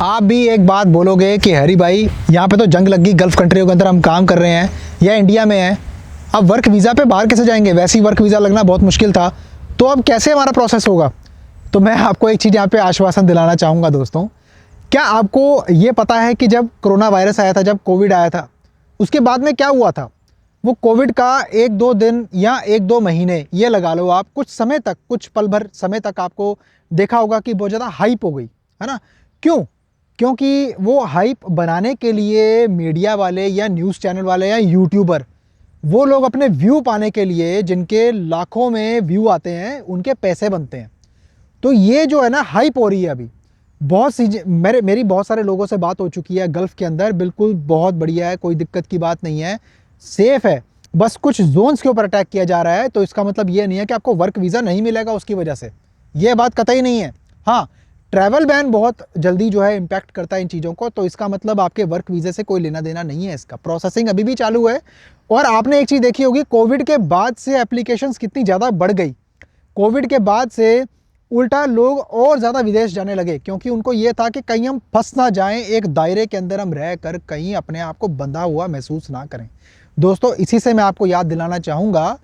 आप भी एक बात बोलोगे कि हरी भाई यहाँ पे तो जंग लग गई, गल्फ़ कंट्रियों के अंदर हम काम कर रहे हैं या इंडिया में हैं, अब वर्क वीज़ा पे बाहर कैसे जाएंगे? वैसे ही वर्क वीज़ा लगना बहुत मुश्किल था, तो अब कैसे हमारा प्रोसेस होगा? तो मैं आपको एक चीज़ यहाँ पे आश्वासन दिलाना चाहूँगा दोस्तों। क्या आपको ये पता है कि जब कोरोना वायरस आया था, जब कोविड आया था, उसके बाद में क्या हुआ था? वो कोविड का 1-2 दिन या 1-2 महीने ये लगा लो आप, कुछ समय तक, कुछ पल भर समय तक आपको देखा होगा कि बहुत ज़्यादा हाइप हो गई, है ना? क्यों? क्योंकि वो हाइप बनाने के लिए मीडिया वाले या न्यूज़ चैनल वाले या यूट्यूबर, वो लोग अपने व्यू पाने के लिए, जिनके लाखों में व्यू आते हैं, उनके पैसे बनते हैं। तो ये जो है ना हाइप हो रही है अभी, बहुत सी मेरी बहुत सारे लोगों से बात हो चुकी है गल्फ़ के अंदर, बिल्कुल बहुत बढ़िया है, कोई दिक्कत की बात नहीं है, सेफ़ है। बस कुछ ज़ोन्स के ऊपर अटैक किया जा रहा है, तो इसका मतलब ये नहीं है कि आपको वर्क वीज़ा नहीं मिलेगा उसकी वजह से, ये बात कतई नहीं है। हाँ, ट्रैवल बैन बहुत जल्दी जो है इम्पैक्ट करता है इन चीज़ों को, तो इसका मतलब आपके वर्क वीज़े से कोई लेना देना नहीं है, इसका प्रोसेसिंग अभी भी चालू है। और आपने एक चीज़ देखी होगी, कोविड के बाद से एप्लीकेशंस कितनी ज़्यादा बढ़ गई। कोविड के बाद से उल्टा लोग और ज़्यादा विदेश जाने लगे, क्योंकि उनको ये था कि कहीं हम फंस ना जाएं, एक दायरे के अंदर हम रह कर कहीं अपने आप को बंधा हुआ महसूस ना करें। दोस्तों, इसी से मैं आपको याद दिलाना चाहूँगा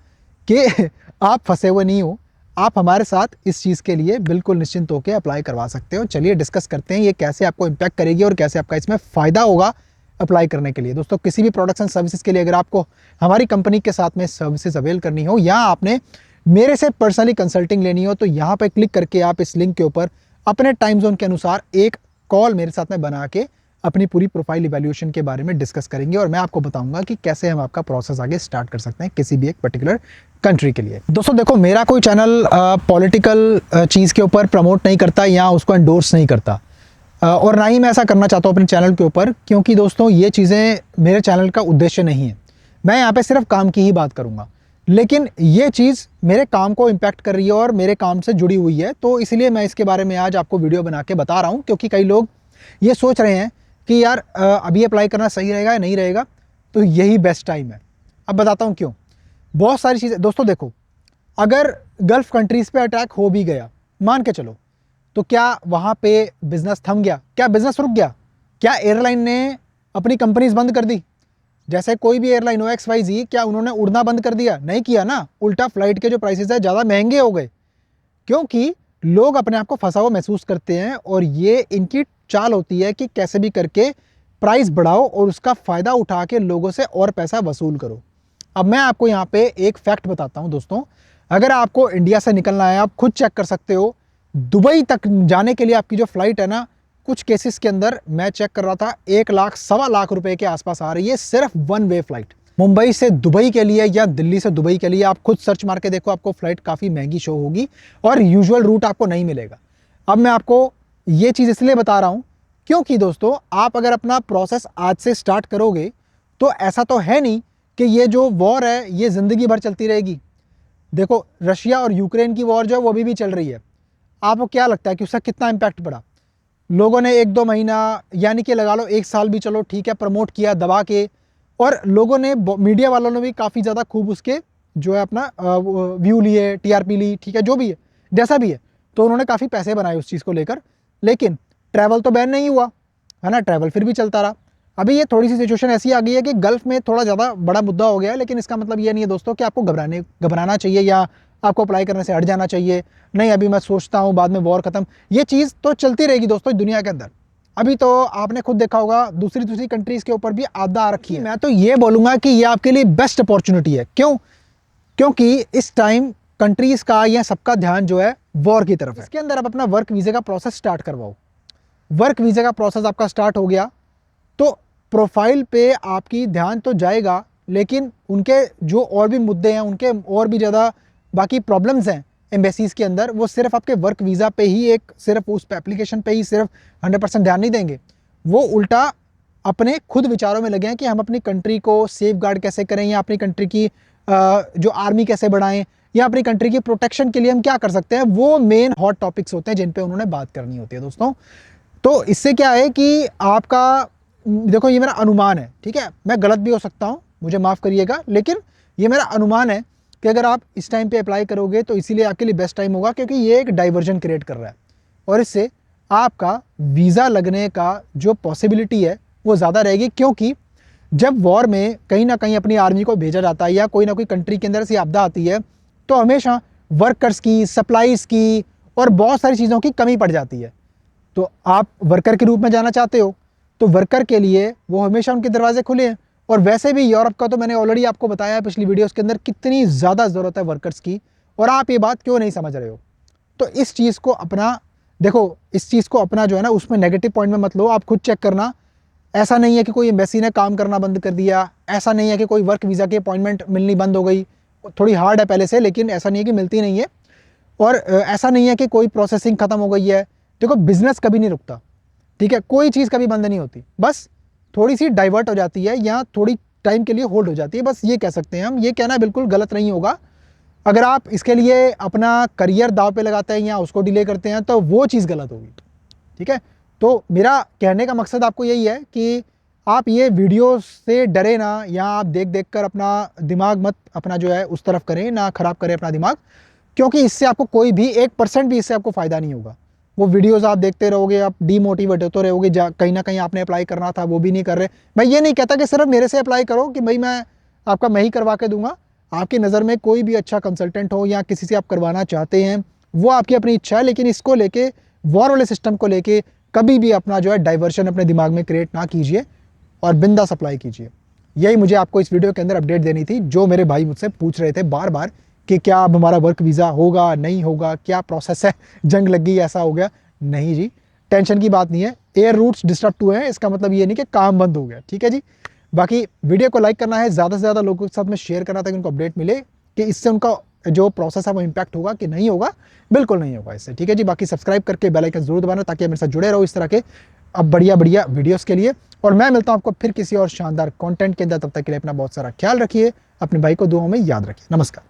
कि आप फंसे हुए नहीं हो, आप हमारे साथ इस चीज़ के लिए बिल्कुल निश्चिंत होकर अप्लाई करवा सकते हो। चलिए डिस्कस करते हैं ये कैसे आपको इम्पैक्ट करेगी और कैसे आपका इसमें फ़ायदा होगा अप्लाई करने के लिए। दोस्तों, किसी भी प्रोडक्ट्स एंड सर्विसेज के लिए अगर आपको हमारी कंपनी के साथ में सर्विसेज अवेल करनी हो या आपने मेरे से पर्सनली कंसल्टिंग लेनी हो, तो यहाँ पे क्लिक करके आप इस लिंक के ऊपर अपने टाइम जोन के अनुसार एक कॉल मेरे साथ में बना के अपनी पूरी प्रोफाइल इवैल्यूएशन के बारे में डिस्कस करेंगे और मैं आपको बताऊंगा कि कैसे हम आपका प्रोसेस आगे स्टार्ट कर सकते हैं किसी भी एक पर्टिकुलर कंट्री के लिए। दोस्तों देखो, मेरा कोई चैनल पॉलिटिकल चीज़ के ऊपर प्रमोट नहीं करता या उसको एंडोर्स नहीं करता, और ना ही मैं ऐसा करना चाहता हूँ अपने चैनल के ऊपर, क्योंकि दोस्तों ये चीज़ें मेरे चैनल का उद्देश्य नहीं है। मैं यहाँ पे सिर्फ काम की ही बात करूँगा, लेकिन ये चीज़ मेरे काम को इम्पैक्ट कर रही है और मेरे काम से जुड़ी हुई है, तो इसलिए मैं इसके बारे में आज आपको वीडियो बना के बता रहा हूँ। क्योंकि कई लोग ये सोच रहे हैं कि यार अभी अप्लाई करना सही रहेगा या नहीं रहेगा, तो यही बेस्ट टाइम है। अब बताता हूँ क्यों। बहुत सारी चीज़ें दोस्तों, देखो, अगर गल्फ़ कंट्रीज़ पे अटैक हो भी गया, मान के चलो, तो क्या वहाँ पे बिज़नेस थम गया? क्या बिज़नेस रुक गया? क्या एयरलाइन ने अपनी कंपनीज बंद कर दी? जैसे कोई भी एयरलाइन हो XYZ, क्या उन्होंने उड़ना बंद कर दिया? नहीं किया ना। उल्टा फ्लाइट के जो प्राइसेस है ज़्यादा महंगे हो गए, क्योंकि लोग अपने आप को फंसा हुआ महसूस करते हैं और ये इनकी चाल होती है कि कैसे भी करके प्राइस बढ़ाओ और उसका फ़ायदा उठा के लोगों से और पैसा वसूल करो। अब मैं आपको यहाँ पे एक फैक्ट बताता हूँ दोस्तों, अगर आपको इंडिया से निकलना है, आप खुद चेक कर सकते हो, दुबई तक जाने के लिए आपकी जो फ़्लाइट है ना, कुछ केसेस के अंदर मैं चेक कर रहा था 1 लाख, सवा लाख रुपए के आसपास आ रही है, सिर्फ वन वे फ्लाइट। मुंबई से दुबई के लिए या दिल्ली से दुबई के लिए आप खुद सर्च मार के देखो, आपको फ्लाइट काफ़ी महंगी शो होगी और यूजुअल रूट आपको नहीं मिलेगा। अब मैं आपको ये चीज़ इसलिए बता रहा हूँ क्योंकि दोस्तों, आप अगर अपना प्रोसेस आज से स्टार्ट करोगे, तो ऐसा तो है नहीं कि ये जो वॉर है ये ज़िंदगी भर चलती रहेगी। देखो, रशिया और यूक्रेन की वॉर जो है वो अभी भी चल रही है। आपको क्या लगता है कि उसका कितना इम्पैक्ट पड़ा? लोगों ने 1-2 महीना, यानी कि लगा लो 1 साल भी, चलो ठीक है, प्रमोट किया दबा के, और लोगों ने, मीडिया वालों ने भी काफ़ी ज़्यादा खूब उसके जो है अपना व्यू लिए, TRP ली, ठीक है, जो भी है, जैसा भी है, तो उन्होंने काफ़ी पैसे बनाए उस चीज़ को लेकर। लेकिन ट्रैवल तो बैन नहीं हुआ, है ना, ट्रैवल फिर भी चलता रहा। अभी ये थोड़ी सी सिचुएशन ऐसी आ गई है कि गल्फ़ में थोड़ा ज़्यादा बड़ा मुद्दा हो गया है, लेकिन इसका मतलब ये नहीं है दोस्तों कि आपको घबराना चाहिए या आपको अप्लाई करने से हट जाना चाहिए। नहीं, अभी मैं सोचता हूँ बाद में वॉर खत्म, ये चीज़ तो चलती रहेगी दोस्तों दुनिया के अंदर। अभी तो आपने खुद देखा होगा दूसरी कंट्रीज़ के ऊपर भी आपदा आ रखी है। मैं तो ये बोलूँगा कि ये आपके लिए बेस्ट अपॉर्चुनिटी है। क्यों? क्योंकि इस टाइम कंट्रीज़ का या सबका ध्यान जो है वॉर की तरफ है। इसके अंदर आप अपना वर्क वीज़े का प्रोसेस स्टार्ट करवाओ। वर्क वीज़े का प्रोसेस आपका स्टार्ट हो गया, तो प्रोफाइल पे आपकी ध्यान तो जाएगा, लेकिन उनके जो और भी मुद्दे हैं, उनके और भी ज़्यादा बाकी प्रॉब्लम्स हैं एम्बेसीज़ के अंदर, वो सिर्फ आपके वर्क वीज़ा पे ही, एक सिर्फ उस एप्लीकेशन पे ही सिर्फ 100% ध्यान नहीं देंगे। वो उल्टा अपने खुद विचारों में लगे हैं कि हम अपनी कंट्री को सेफ गार्ड कैसे करें, या अपनी कंट्री की जो आर्मी कैसे बढ़ाएं, या अपनी कंट्री की प्रोटेक्शन के लिए हम क्या कर सकते हैं। वो मेन हॉट टॉपिक्स होते हैं जिन पे उन्होंने बात करनी होती है दोस्तों। तो इससे क्या है कि आपका, देखो, ये मेरा अनुमान है, ठीक है, मैं गलत भी हो सकता हूँ, मुझे माफ़ करिएगा, लेकिन ये मेरा अनुमान है कि अगर आप इस टाइम पे अप्लाई करोगे तो इसीलिए आपके लिए बेस्ट टाइम होगा, क्योंकि ये एक डाइवर्जन क्रिएट कर रहा है और इससे आपका वीज़ा लगने का जो पॉसिबिलिटी है वो ज़्यादा रहेगी, क्योंकि जब वॉर में कहीं ना कहीं अपनी आर्मी को भेजा जाता है या कोई ना कोई कंट्री के अंदर से आपदा आती है तो हमेशा वर्कर्स की, सप्लाईज़ की और बहुत सारी चीज़ों की कमी पड़ जाती है। तो आप वर्कर के रूप में जाना चाहते हो तो वर्कर के लिए वो हमेशा उनके दरवाजे खुले हैं। और वैसे भी यूरोप का तो मैंने ऑलरेडी आपको बताया है पिछली वीडियोस के अंदर कितनी ज़्यादा ज़रूरत है वर्कर्स की, और आप ये बात क्यों नहीं समझ रहे हो। तो इस चीज़ को अपना देखो, इस चीज़ को अपना जो है ना उसमें नेगेटिव पॉइंट में मत लो। आप खुद चेक करना, ऐसा नहीं है कि कोई एम्बेसी ने काम करना बंद कर दिया, ऐसा नहीं है कि कोई वर्क वीज़ा की अपॉइंटमेंट मिलनी बंद हो गई। थोड़ी हार्ड है पहले से, लेकिन ऐसा नहीं है कि मिलती नहीं है। और ऐसा नहीं है कि कोई प्रोसेसिंग ख़त्म हो गई है। देखो, बिज़नेस कभी नहीं रुकता, ठीक है, कोई चीज़ कभी बंद नहीं होती, बस थोड़ी सी डाइवर्ट हो जाती है या थोड़ी टाइम के लिए होल्ड हो जाती है, बस ये कह सकते हैं हम। ये कहना बिल्कुल गलत नहीं होगा। अगर आप इसके लिए अपना करियर दाव पे लगाते हैं या उसको डिले करते हैं तो वो चीज़ गलत होगी, ठीक है। तो मेरा कहने का मकसद आपको यही है कि आप ये वीडियो से डरे ना, या आप देख देख कर अपना दिमाग मत अपना जो है उस तरफ करें ना, ख़राब करें अपना दिमाग, क्योंकि इससे आपको कोई भी 1% भी इससे आपको फ़ायदा नहीं होगा। वो वीडियोस आप देखते रहोगे, आप डीमोटिवेट होते रहोगे, कहीं ना कहीं आपने अप्लाई करना था वो भी नहीं कर रहे। मैं ये नहीं कहता कि सिर्फ मेरे से अप्लाई करो कि भाई मैं ही करवा के दूंगा। आपकी नज़र में कोई भी अच्छा कंसल्टेंट हो या किसी से आप करवाना चाहते हैं, वो आपकी अपनी इच्छा है, लेकिन इसको लेके, वॉर वाले सिस्टम को लेके कभी भी अपना जो है डाइवर्शन अपने दिमाग में क्रिएट ना कीजिए और बिंदास अप्लाई कीजिए। यही मुझे आपको इस वीडियो के अंदर अपडेट देनी थी, जो मेरे भाई मुझसे पूछ रहे थे बार बार कि क्या अब हमारा वर्क वीज़ा होगा नहीं होगा, क्या प्रोसेस है, जंग लग गई ऐसा हो गया। नहीं जी, टेंशन की बात नहीं है। एयर रूट्स डिस्टर्ब हुए हैं, इसका मतलब ये नहीं कि काम बंद हो गया, ठीक है जी। बाकी वीडियो को लाइक करना है, ज़्यादा से ज़्यादा लोगों के साथ में शेयर करना ताकि उनको अपडेट मिले कि इससे उनका जो प्रोसेस है वो इम्पैक्ट होगा कि नहीं होगा। बिल्कुल नहीं होगा इससे, ठीक है जी। बाकी सब्सक्राइब करके बेल आइकन जरूर दबाना ताकि मेरे साथ जुड़े रहो इस तरह के अब बढ़िया बढ़िया वीडियोस के लिए। और मैं मिलता हूँ आपको फिर किसी और शानदार कंटेंट के अंदर, तब तक के लिए अपना बहुत सारा ख्याल रखिए, अपने भाई को दुआओं में याद रखिए। नमस्कार।